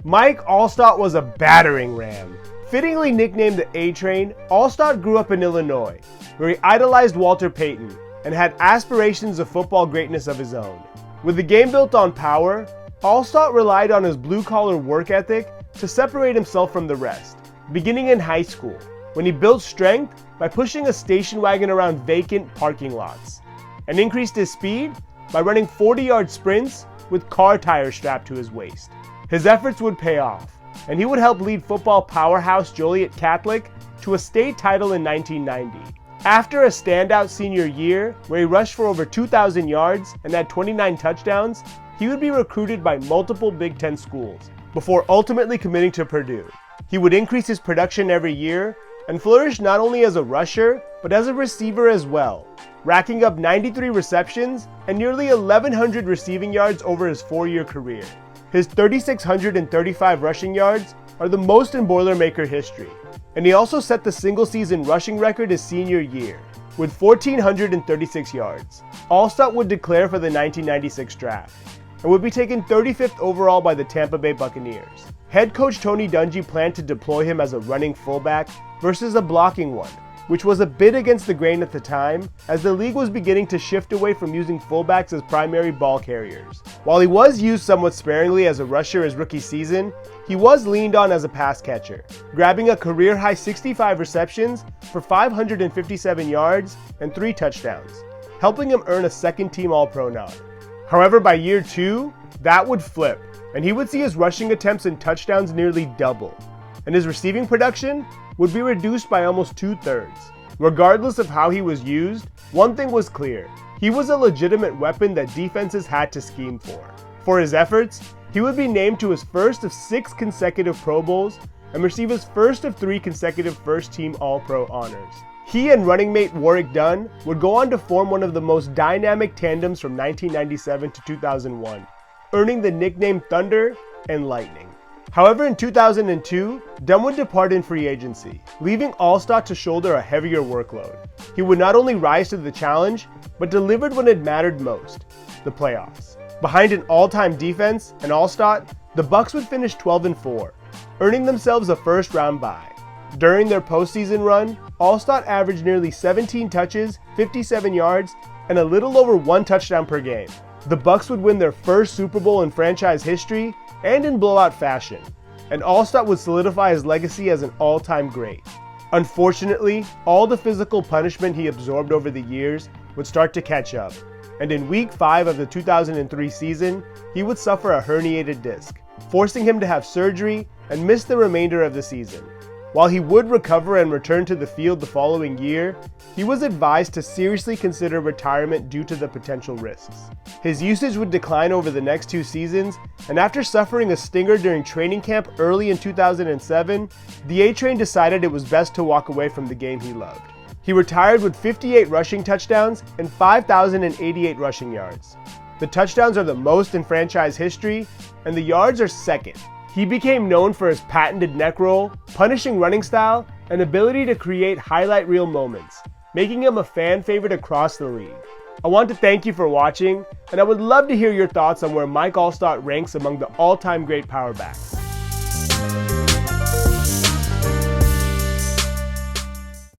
Mike Alstott was a battering ram. Fittingly nicknamed the A-Train, Alstott grew up in Illinois, where he idolized Walter Payton and had aspirations of football greatness of his own. With the game built on power, Alstott relied on his blue-collar work ethic to separate himself from the rest, beginning in high school, when he built strength by pushing a station wagon around vacant parking lots, and increased his speed by running 40-yard sprints with car tires strapped to his waist. His efforts would pay off, and he would help lead football powerhouse Joliet Catholic to a state title in 1990. After a standout senior year, where he rushed for over 2,000 yards and had 29 touchdowns, he would be recruited by multiple Big Ten schools, before ultimately committing to Purdue. He would increase his production every year, and flourish not only as a rusher, but as a receiver as well, racking up 93 receptions and nearly 1,100 receiving yards over his 4-year career. His 3,635 rushing yards are the most in Boilermaker history, and he also set the single-season rushing record his senior year, with 1,436 yards. Alstott would declare for the 1996 draft, and would be taken 35th overall by the Tampa Bay Buccaneers. Head coach Tony Dungy planned to deploy him as a running fullback versus a blocking one, which was a bit against the grain at the time, as the league was beginning to shift away from using fullbacks as primary ball carriers. While he was used somewhat sparingly as a rusher his rookie season, he was leaned on as a pass catcher, grabbing a career-high 65 receptions for 557 yards and 3 touchdowns, helping him earn a second-team All-Pro nod. However, by year 2, that would flip, and he would see his rushing attempts and touchdowns nearly double, and his receiving production would be reduced by almost 2/3. Regardless of how he was used, one thing was clear: he was a legitimate weapon that defenses had to scheme for. For his efforts, he would be named to his first of 6 consecutive Pro Bowls and receive his first of 3 consecutive first-team All-Pro honors. He and running mate Warrick Dunn would go on to form one of the most dynamic tandems from 1997 to 2001, earning the nickname Thunder and Lightning. However, in 2002, Dunn would depart in free agency, leaving Alstott to shoulder a heavier workload. He would not only rise to the challenge, but delivered when it mattered most: the playoffs. Behind an all-time defense and Alstott, the Bucs would finish 12-4, earning themselves a first-round bye. During their postseason run, Alstott averaged nearly 17 touches, 57 yards, and a little over 1 touchdown per game. The Bucs would win their first Super Bowl in franchise history, and in blowout fashion, and Alstott would solidify his legacy as an all-time great. Unfortunately, all the physical punishment he absorbed over the years would start to catch up, and in Week 5 of the 2003 season, he would suffer a herniated disc, forcing him to have surgery and miss the remainder of the season. While he would recover and return to the field the following year, he was advised to seriously consider retirement due to the potential risks. His usage would decline over the next 2 seasons, and after suffering a stinger during training camp early in 2007, the A-Train decided it was best to walk away from the game he loved. He retired with 58 rushing touchdowns and 5,088 rushing yards. The touchdowns are the most in franchise history, and the yards are second. He became known for his patented neck roll, punishing running style, and ability to create highlight reel moments, making him a fan favorite across the league. I want to thank you for watching, and I would love to hear your thoughts on where Mike Alstott ranks among the all-time great power backs.